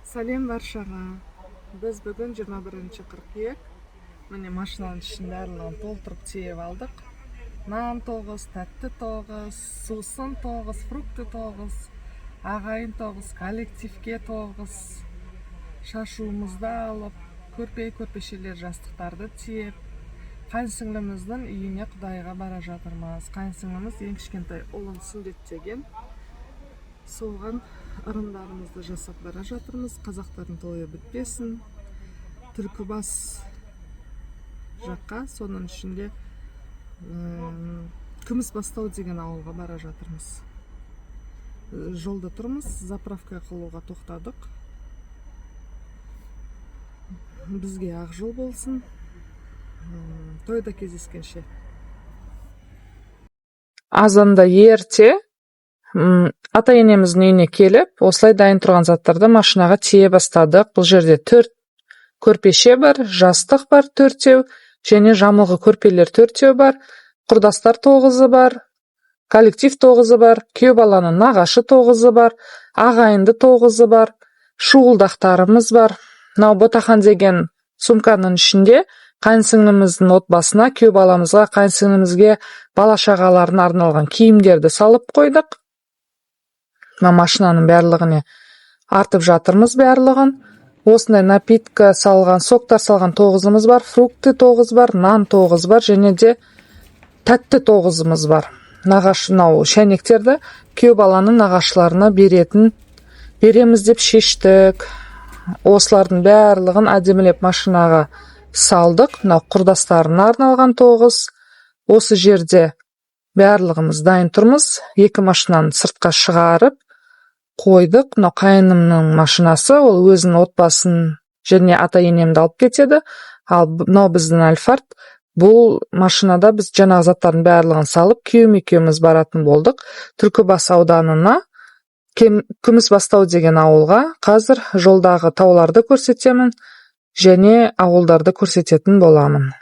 Сәлем баршаға. Біз бүгін 21 қыркүйек. Міне машинаның ішін барлығын толтырып тиеп алдық. Нан 9, тәтті 9, сусын 9, фрукты 9, ағайын 9, коллективке 9. Шашуымызды алып, көрпешелер жастықтарды тиеп, Қайынсіңліміздің үйіне Құдайға бара жатырмыз. Қайынсіңліміз ең кішкентай ұлын сүндеттеген. Соған ырымдарымызды жасап бара жатырмыз. Қазақтардың тойы бітпесін. Түлькібас жаққа, соның ішінде Күмісбастау деген ауылға бара жатырмыз. Жолда тұрмыз, заправка қылуға тоқтадық. Бізге ақ жол болсын. Тойда кездескенше. Азанда ерте ата-енеміздің үйіне келіп, осылай дайын тұрған заттарды машинаға тие бастадық. Бұл жерде 4 көрпеше бар, жастық бар 4-теу, және жамылғы көрпелер 4-теу бар, құрдастар 9-ы бар, коллектив 9-ы бар, күйеу баланың нағашы 9-ы бар, ағайынды 9-ы бар, шуылдақтарымыз бар. Мынау ботақан деген сумканың ішінде Қайынсіңліміздің отбасына, күйеу баламызға, Қайынсіңлімізге бала шағаларына арналған киімдерді салып қойдық. Машинаның барлығыне артып жатырмыз барлығын. Осындай напитка салған, соктар салған 9-ымыз бар, фрукты 9 бар, нан 9 бар, және де тәтті 9-ымыз бар. Нағашынау шәйнектерді күйеу баланың нағашыларына береміз деп шештік. Осылардың барлығын әдемілеп машинаға салдық. Мынау құрдастарына арналған 9. Осы жерде барлығымыз дайын тұрмыз. 2 машинаны сыртқа шығарып қойдық. Мынау қайынымның машинасы, ол өзінің отбасын және ата-енемді алып кетеді. Ал мынау біздің альфард. Бұл машинада біз жаңағы заттардың барлығын салып, екеуміз баратын болдық. Түлькібас ауданына, Күмісбастау деген ауылға. Қазір жолдағы тауларды көрсетемін және ауылдарды көрсететін боламын.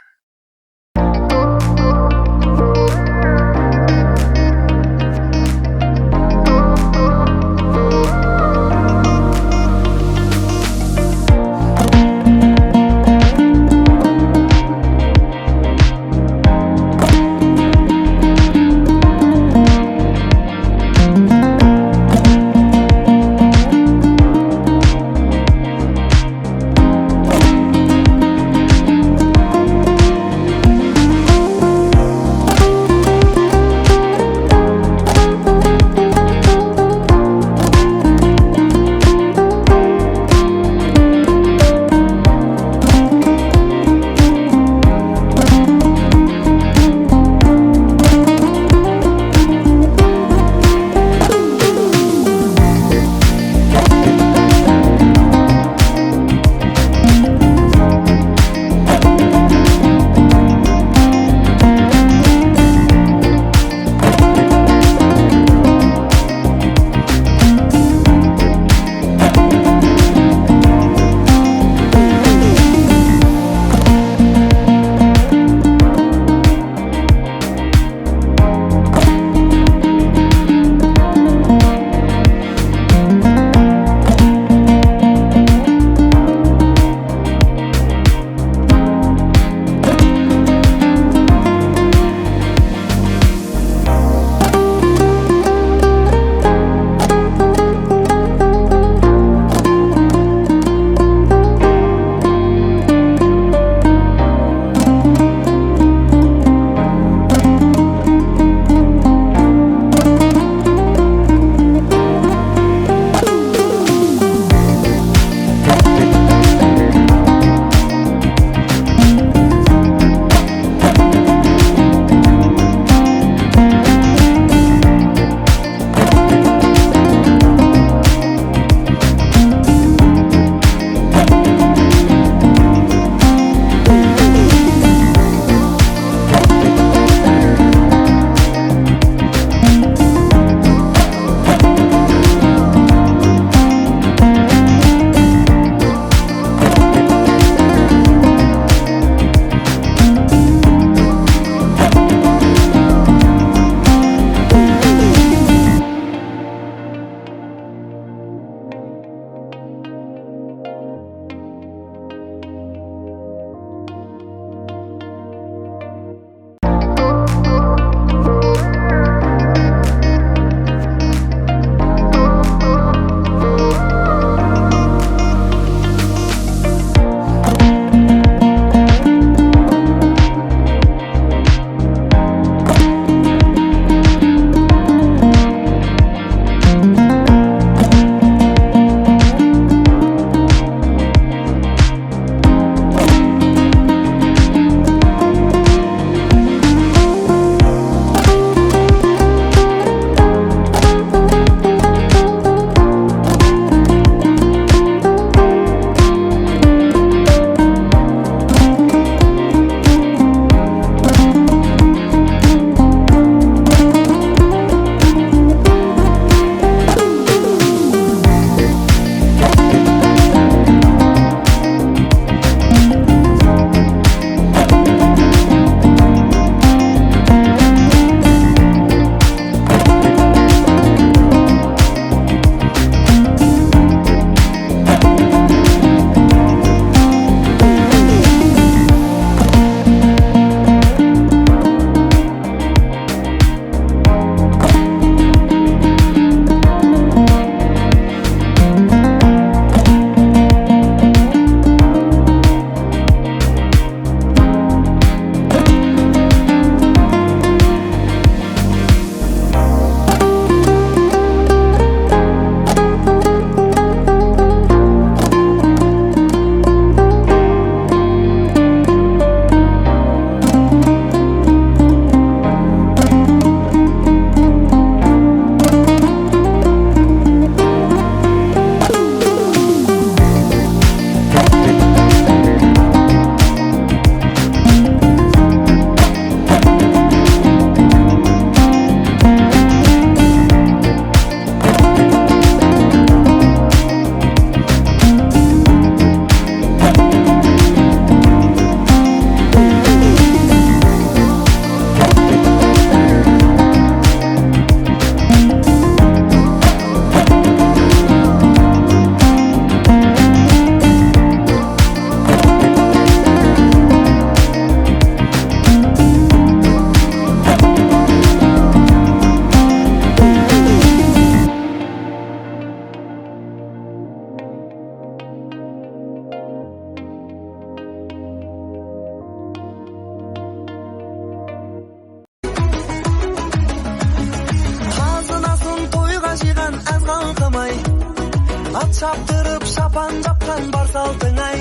ат шаптырып шапан жапқан бар салтың ай.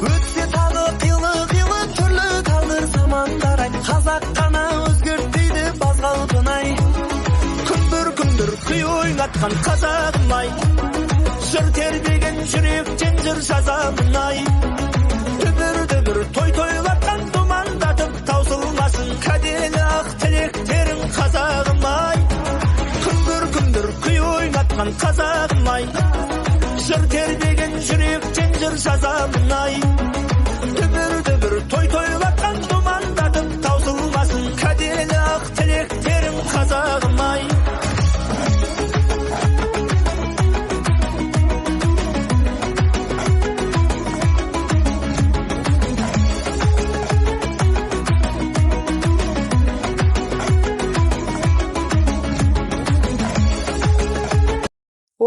Өтсе тағы қилы түрлі тағдыр замандар ай. Қазақ қана өзгертпейді баз қалпын ай. Күндір күй ойнатқан қазағым ай. Жыр тербеген жүректен жыр жазамын ай. Дүбір тойлатқан думандатып таусылмасын кәделі ақ тілектерің қазағым ай. Күндір күй ойнатқан қазағым ай. Жыр тербеген жүректен жыр жазамын ай. Дүбір тойлатқан думандатып таусылмасын кәделі ақ тілектерің қазағым ай.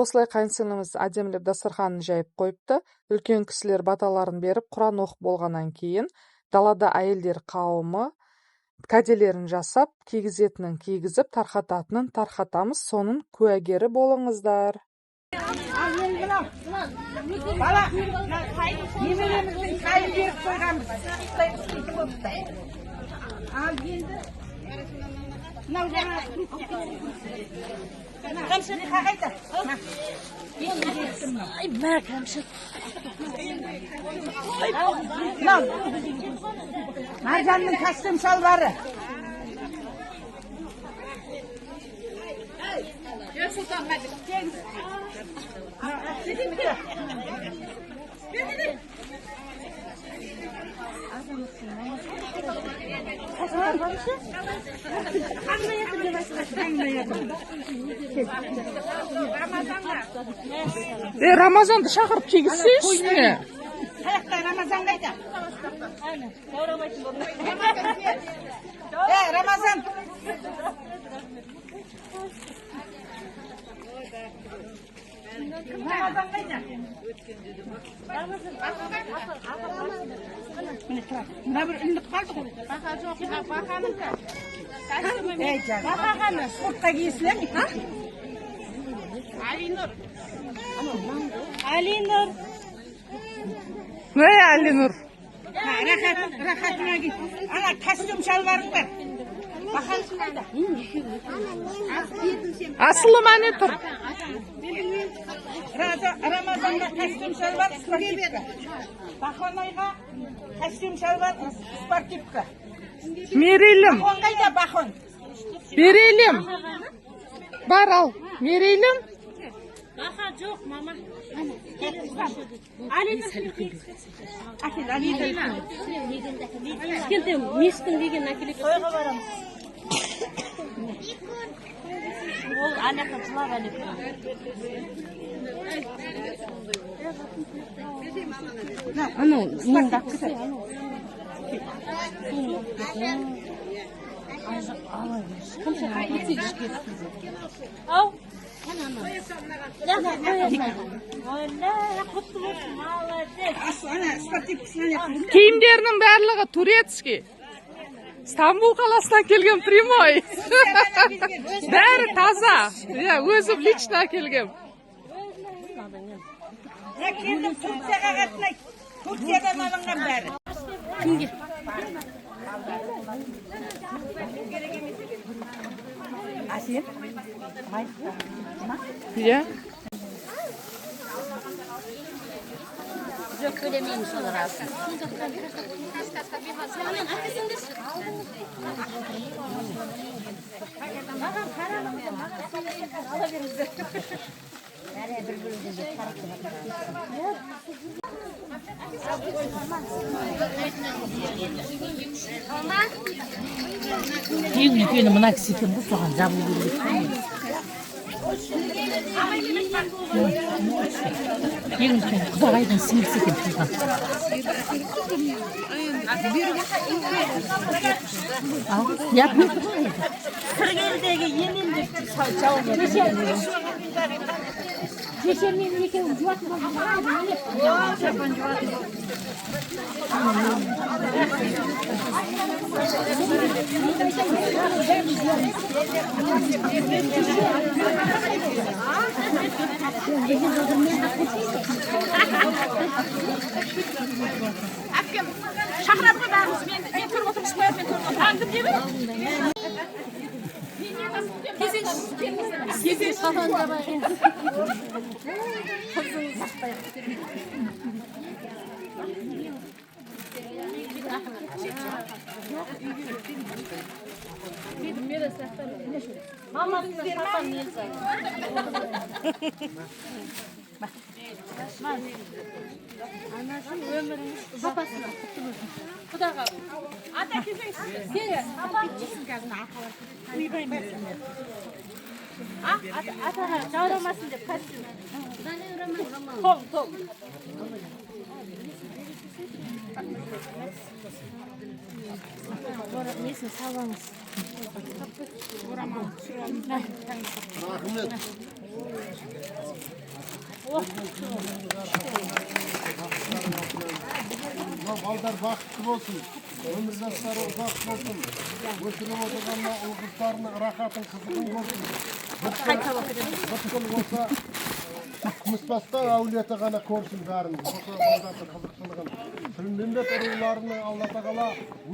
Осылай қайынсіңліміз әдемілеп дастарханын жайып қойыпты. Үлкен кісілер баталарын беріп, Құран оқып болғаннан кейін далада әйелдер қауымы кәделерін жасап, кигізетінін кигізіп, тарқататынын тарқатамыз. Соның куәгері болыңыздар. Бала, немелеріміздің қайын беріп қойғанбыз. Ал енді мынау жаңа қамшыны қағайда. Ай, мә қамшы. Мынау Маржанның костюм шалбары. Рамазанды шақырып кигізсе үстіне. Қаяқта Рамазан қайда? Рамазан. Рамазан қайда? Мына бір үндіп қалды ғой. Бақа жоқ, бақаныкі. Бақағаны спортқа киесілер ме? Алинұр. Алинұр. Не Алинұр? Рахатыңа кит. Ана костюм шалбарың бар. Бақанысын қайда? Асылым әне тұр. Рамазанға костюм шалбар спортивка. Бақонайға костюм шалбар спортивка. Мерейлім. Бахон қайда бахон? Берейлім. Бар ал. Мерейлім. Баха жоқ, мама. Кішкентай мешкін деген әкеліп тойға барамыз. Ол анақа жылап әліп. Анау мен дақсы. Ау. Киімдерінің барлығы турецкий. Стамбул қаласынан келген прямой. Бәрі таза. Өзім лично келгем. Келдім Турцияға қатынайды. Турциядан алынған бәрі. Кімге? Асен? Иә. Жоқ, төлемеймін сол расы. Ең үлкені мына кісі екен ғой, соған жабылу керек. Ең үлкен құдағайдың сіңлісі екен туған. Сыргелдегі енем деп жауып Шешеммен екеуің жуатын әпкем шақырады ғой бәріміз мен көріп отырмыз қояды мен көріп отырмын аңдым деп Кезек қалған жабай. Мама біздер папам нельзя. Анашым өміріңіз папасына құтты болсын. Құдаға. ата келсеңіз Сен папам жейсің қазір ақылы. Үйбаймын. Атаға жаурамасын деп кәсін. Тоң. Несін салаңыз. Рахмет. Балдар бақытты болсын, өмір жастары ұзақ болсын, өсіріп отырғанына ұл-қыздарының рахатын қызығын болсын. Бүткіл болса, Күмісбастау әулеті ғана көрсін бәрін. Осы балдардың қызықшылығын. Міндет ұрыларының Алла тағала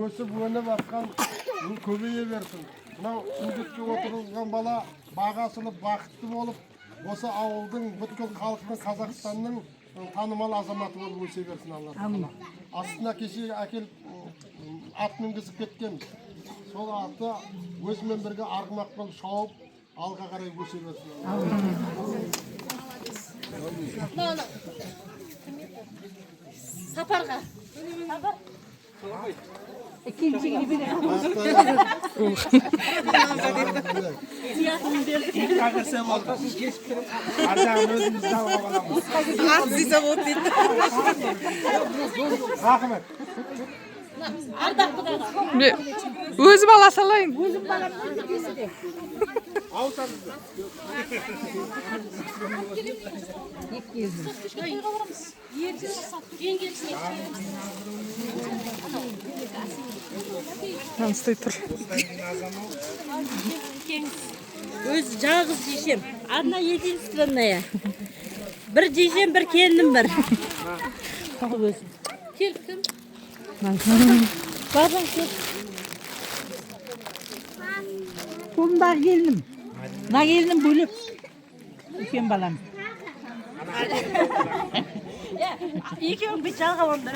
өсіп-өніп атқан көбейе берсін. Мынау сүндетке отырылған бала бағасылып, бақытты болып, осы ауылдың, бүткіл халықтың, Қазақстанның танымал азаматы болып өсе берсін Алла тағала. Астына кеше әкеліп ат мінгізіп кеткен. Сол аты өзімен бірге арғымақ болып шауып, алға қарай өсе берсін. Сапарға. Өзім ала салайын. Таныстай тұр. Өз жалғыз жешем. Одна единственная. Бір жешем, бір келінім бар. Келдім. Бабам кел. Қолымдағы келінім. Мына келінім бөліп. Үлкен балам. Екеуің бет жалға онда.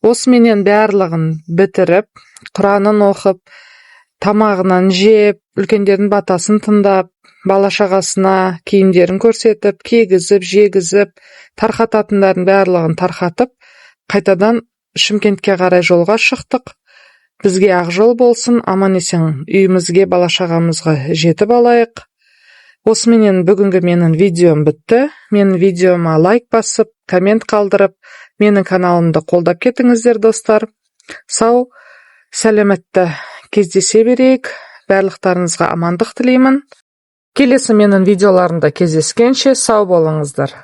Осыменен барлығын бітіріп, Құранын оқып, тамағынан жеп, үлкендердің батасын тыңдап, бала-шағасына киімдерін көрсетіп, кигізіп, жегізіп, тарқататындардың барлығын тарқатып, қайтадан Шымкентке қарай жолға шықтық. Бізге ақ жол болсын, аман-есен үйімізге, бала-шағамызға жетіп алайық. Осыменен бүгінгі менің видеом бітті. Менің видеома лайк басып, коммент қалдырып, менің каналымды қолдап кетіңіздер, достар. Сау, сәлеметті кездесе берейік. Барлықтарыңызға амандық тілеймін. Келесі менің видеоларымда кездескенше сау болыңыздар.